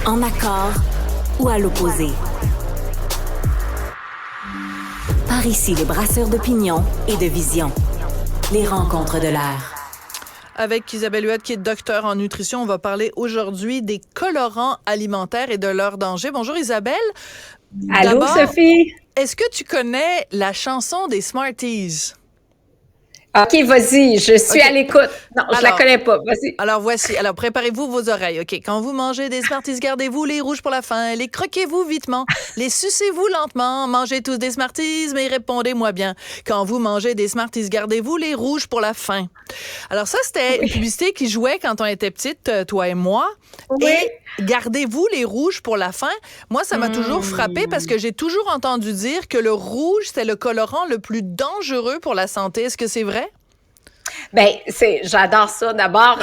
En accord ou à l'opposé. Par ici, les brasseurs d'opinion et de vision. Les rencontres de l'air. Avec Isabelle Huot, qui est docteur en nutrition, on va parler aujourd'hui des colorants alimentaires et de leurs dangers. Bonjour Isabelle. Allô Sophie. Est-ce que tu connais la chanson des Smarties? OK, vas-y, je suis à l'écoute. Non, je la connais pas, vas-y. Alors voici, préparez-vous vos oreilles, OK? Quand vous mangez des Smarties, gardez-vous les rouges pour la fin, les croquez-vous vitement, les sucez-vous lentement, mangez tous des Smarties, mais répondez-moi bien. Quand vous mangez des Smarties, gardez-vous les rouges pour la fin. Alors ça, c'était une publicité qui jouait quand on était petite, toi et moi. Oui. Et gardez-vous les rouges pour la fin. Moi, ça m'a toujours frappée parce que j'ai toujours entendu dire que le rouge, c'est le colorant le plus dangereux pour la santé. Est-ce que c'est vrai? Ben, j'adore ça. D'abord,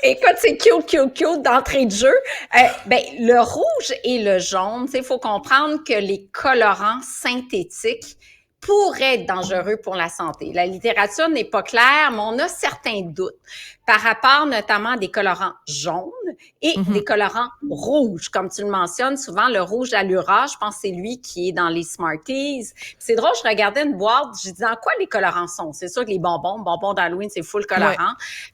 écoute, c'est cute d'entrée de jeu. Le rouge et le jaune, il faut comprendre que les colorants synthétiques pourraient être dangereux pour la santé. La littérature n'est pas claire, mais on a certains doutes par rapport notamment à des colorants jaunes et des colorants rouges. Comme tu le mentionnes, souvent le rouge allura, je pense que c'est lui qui est dans les Smarties. C'est drôle, je regardais une boîte, je disais en quoi les colorants sont? C'est sûr que les bonbons d'Halloween, c'est full colorant.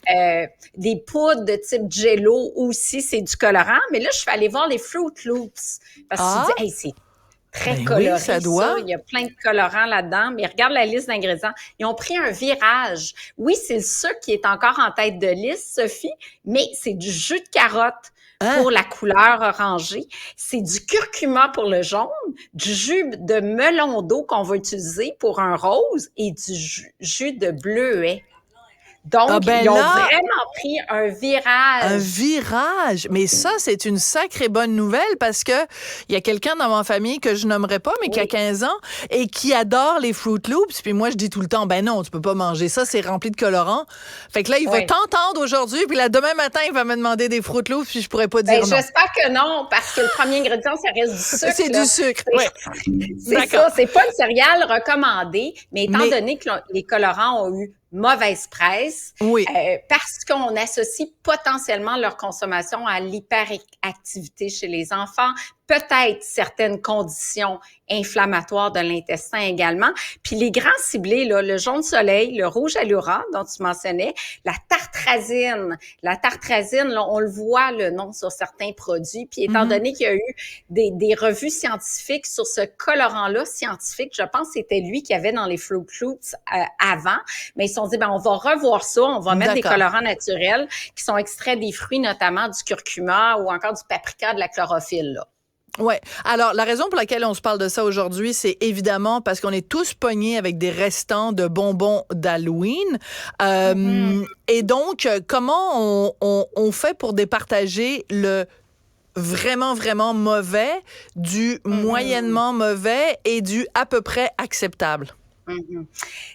Ouais. Des poudres de type Jello aussi, c'est du colorant. Mais là, je suis allée voir les Fruit Loops parce que je me dis, hey, c'est très coloré, ça doit. Il y a plein de colorants là-dedans, mais regarde la liste d'ingrédients. Ils ont pris un virage. Oui, c'est le sucre qui est encore en tête de liste, Sophie, mais c'est du jus de carotte pour la couleur orangée. C'est du curcuma pour le jaune, du jus de melon d'eau qu'on va utiliser pour un rose et du jus de bleuet. Donc, ils ont vraiment pris un virage. Un virage! Mais ça, c'est une sacrée bonne nouvelle parce que il y a quelqu'un dans ma famille que je nommerai pas, mais qui a 15 ans et qui adore les Fruit Loops. Puis moi, je dis tout le temps, ben non, tu peux pas manger ça, c'est rempli de colorants. Fait que là, il va t'entendre aujourd'hui, puis là, demain matin, il va me demander des Fruit Loops, puis je pourrais pas dire non. J'espère que non, parce que le premier ingrédient, ça reste du sucre. C'est du sucre, C'est ça, c'est pas le céréale recommandé, mais étant donné que les colorants ont eu mauvaise presse, parce qu'on associe potentiellement leur consommation à l'hyperactivité chez les enfants, peut-être certaines conditions inflammatoires de l'intestin également. Puis les grands ciblés, là, le jaune soleil, le rouge allura dont tu mentionnais, la tartrazine. La tartrazine, là, on le voit le nom sur certains produits. Puis étant donné qu'il y a eu des revues scientifiques sur ce colorant-là scientifique, je pense que c'était lui qui avait dans les Fruit Loops avant, mais ils se sont dit, on va revoir ça, on va mettre des colorants naturels qui sont extraits des fruits, notamment du curcuma ou encore du paprika, de la chlorophylle, là. Ouais. Alors, la raison pour laquelle on se parle de ça aujourd'hui, c'est évidemment parce qu'on est tous pognés avec des restants de bonbons d'Halloween. Et donc, comment on fait pour départager le vraiment, vraiment mauvais du moyennement mauvais et du à peu près acceptable?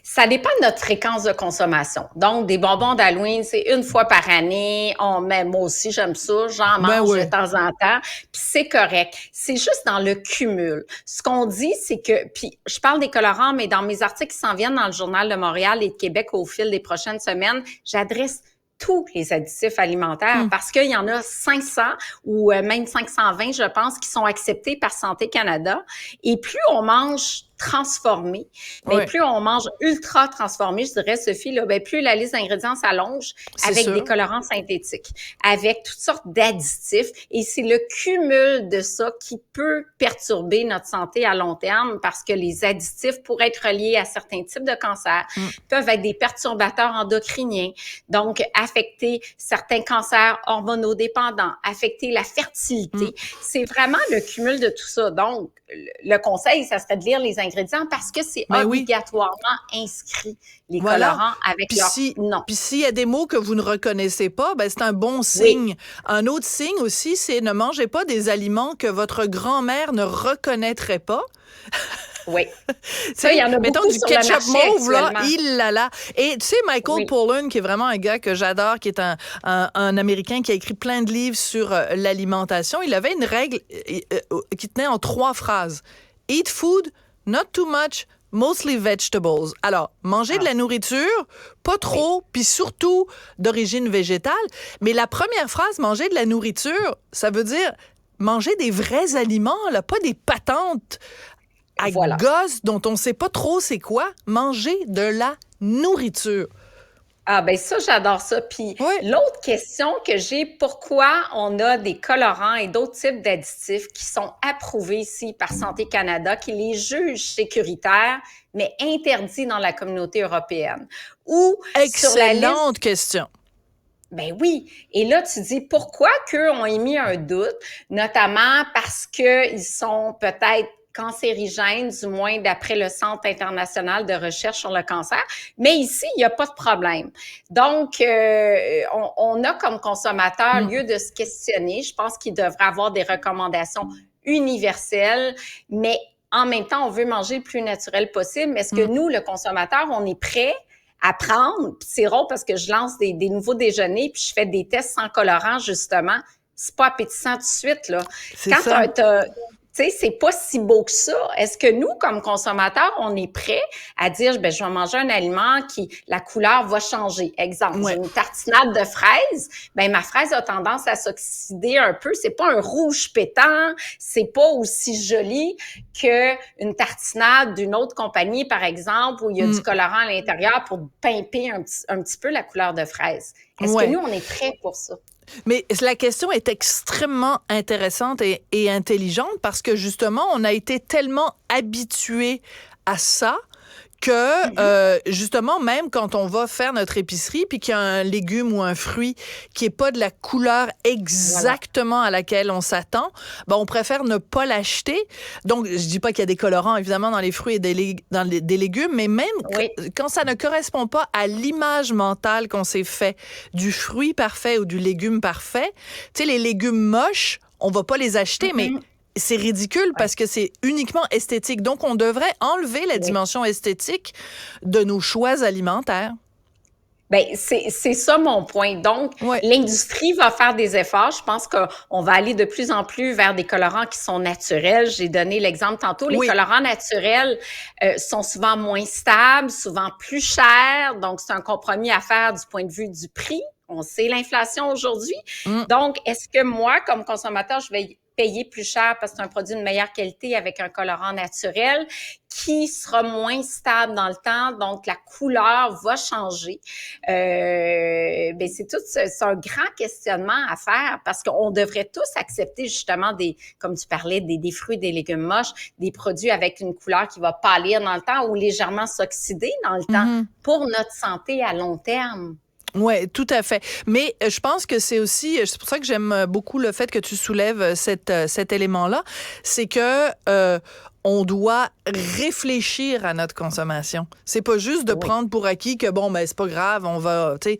Ça dépend de notre fréquence de consommation. Donc, des bonbons d'Halloween, c'est une fois par année. Moi aussi, j'aime ça. J'en mange de temps en temps. Puis c'est correct. C'est juste dans le cumul. Ce qu'on dit, c'est que, puis je parle des colorants, mais dans mes articles qui s'en viennent dans le Journal de Montréal et de Québec au fil des prochaines semaines, j'adresse tous les additifs alimentaires parce qu'il y en a 500 ou même 520, je pense, qui sont acceptés par Santé Canada. Et plus on mange transformé, mais plus on mange ultra transformé, je dirais, Sophie, là, plus la liste d'ingrédients s'allonge avec des colorants synthétiques, avec toutes sortes d'additifs. Et c'est le cumul de ça qui peut perturber notre santé à long terme parce que les additifs pourraient être reliés à certains types de cancers, peuvent être des perturbateurs endocriniens, donc affecter certains cancers hormonodépendants, affecter la fertilité. C'est vraiment le cumul de tout ça. Donc, le conseil, ça serait de lire les ingrédients parce que c'est obligatoirement inscrit, les colorants avec leur nom. Puis s'il y a des mots que vous ne reconnaissez pas, c'est un bon signe. Un autre signe aussi, c'est ne mangez pas des aliments que votre grand-mère ne reconnaîtrait pas. Oui. Ça, il y en a mettons beaucoup du sur ketchup le marché mauve, là, il là là. Et tu sais, Michael Pollan, qui est vraiment un gars que j'adore, qui est un Américain qui a écrit plein de livres sur l'alimentation, il avait une règle qui tenait en 3 phrases. Eat food, not too much, Mostly vegetables. Alors, manger de la nourriture, pas trop, puis surtout d'origine végétale. Mais la première phrase, manger de la nourriture, ça veut dire manger des vrais aliments, là, pas des patentes à gosses dont on sait pas trop c'est quoi. Manger de la nourriture. Ah ben ça, j'adore ça. Puis l'autre question que j'ai, pourquoi on a des colorants et d'autres types d'additifs qui sont approuvés ici par Santé Canada, qui les jugent sécuritaires, mais interdits dans la communauté européenne? Ou excellente question. Ben oui. Et là, tu dis pourquoi qu'eux ont émis un doute, notamment parce qu'ils sont peut-être cancérigènes, du moins d'après le Centre international de recherche sur le cancer. Mais ici, il n'y a pas de problème. Donc, on a comme consommateur lieu de se questionner. Je pense qu'il devrait avoir des recommandations universelles, mais en même temps, on veut manger le plus naturel possible. Est-ce que nous, le consommateur, on est prêt à prendre? Puis c'est rare parce que je lance des nouveaux déjeuners puis je fais des tests sans colorant, justement. C'est pas appétissant tout de suite, là. Tu sais, c'est pas si beau que ça. Est-ce que nous, comme consommateurs, on est prêt à dire, ben, je vais manger un aliment qui, la couleur va changer. Exemple, j'ai une tartinade de fraises, ben, ma fraise a tendance à s'oxyder un peu. C'est pas un rouge pétant, c'est pas aussi joli que une tartinade d'une autre compagnie, par exemple, où il y a du colorant à l'intérieur pour pimper un petit peu la couleur de fraise. Est-ce que nous, on est prêt pour ça? Mais la question est extrêmement intéressante et intelligente parce que justement, on a été tellement habitués à ça que, justement, même quand on va faire notre épicerie puis qu'il y a un légume ou un fruit qui est pas de la couleur exactement à laquelle on s'attend, ben, on préfère ne pas l'acheter. Donc, je dis pas qu'il y a des colorants, évidemment, dans les fruits et des légumes, mais même quand ça ne correspond pas à l'image mentale qu'on s'est fait du fruit parfait ou du légume parfait, tu sais, les légumes moches, on va pas les acheter, mais c'est ridicule parce que c'est uniquement esthétique. Donc, on devrait enlever la dimension esthétique de nos choix alimentaires. Ben c'est ça mon point. Donc, l'industrie va faire des efforts. Je pense qu'on va aller de plus en plus vers des colorants qui sont naturels. J'ai donné l'exemple tantôt. Les colorants naturels sont souvent moins stables, souvent plus chers. Donc, c'est un compromis à faire du point de vue du prix. On sait l'inflation aujourd'hui. Donc, est-ce que moi, comme consommateur, je vais payer plus cher parce que c'est un produit de meilleure qualité avec un colorant naturel qui sera moins stable dans le temps, donc la couleur va changer. Ben c'est un grand questionnement à faire parce qu'on devrait tous accepter justement comme tu parlais, des fruits, des légumes moches, des produits avec une couleur qui va pâlir dans le temps ou légèrement s'oxyder dans le temps pour notre santé à long terme. Oui, tout à fait. Mais je pense que c'est pour ça que j'aime beaucoup le fait que tu soulèves cet élément-là, c'est que on doit réfléchir à notre consommation. C'est pas juste de prendre pour acquis que bon, ben c'est pas grave, on va, tu sais,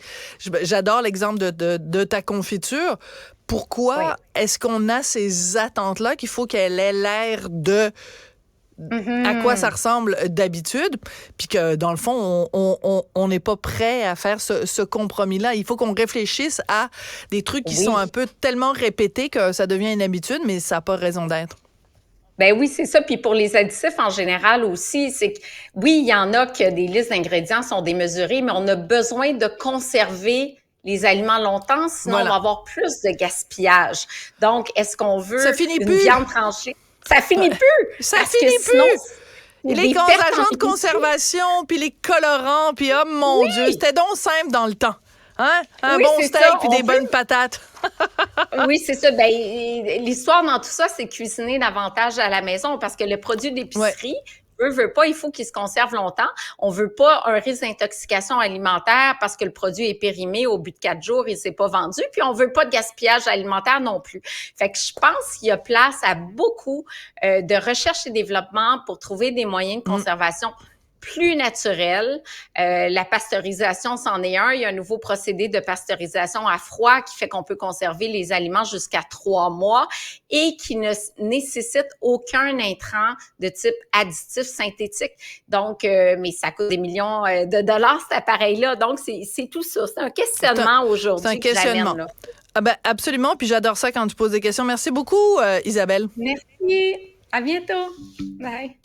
j'adore l'exemple de ta confiture. Pourquoi est-ce qu'on a ces attentes-là qu'il faut qu'elle ait l'air de à quoi ça ressemble d'habitude, puis que dans le fond, on n'est pas prêt à faire ce compromis-là. Il faut qu'on réfléchisse à des trucs qui sont un peu tellement répétés que ça devient une habitude, mais ça n'a pas raison d'être. Ben oui, c'est ça. Puis pour les additifs en général aussi, c'est que oui, il y en a que des listes d'ingrédients sont démesurées, mais on a besoin de conserver les aliments longtemps, sinon on va avoir plus de gaspillage. Donc, est-ce qu'on veut viande tranchée? Ça finit plus! Ça finit plus! Les agents de conservation, puis les colorants, puis oh mon Dieu, c'était donc simple dans le temps. Hein? Un bon steak puis des bonnes patates. Oui, c'est ça. Ben, l'histoire dans tout ça, c'est cuisiner davantage à la maison parce que le produit d'épicerie, veut pas, il faut qu'il se conserve longtemps. On veut pas un risque d'intoxication alimentaire parce que le produit est périmé au bout de 4 jours, il s'est pas vendu. Puis on veut pas de gaspillage alimentaire non plus. Fait que je pense qu'il y a place à beaucoup de recherche et développement pour trouver des moyens de conservation plus naturel. La pasteurisation, c'en est un. Il y a un nouveau procédé de pasteurisation à froid qui fait qu'on peut conserver les aliments jusqu'à 3 mois et qui ne nécessite aucun intrant de type additif synthétique. Donc, mais ça coûte des millions de dollars, cet appareil-là. Donc, c'est tout ça. C'est un questionnement aujourd'hui. C'est un questionnement. Là. Ah ben, absolument. Puis j'adore ça quand tu poses des questions. Merci beaucoup, Isabelle. Merci. À bientôt. Bye.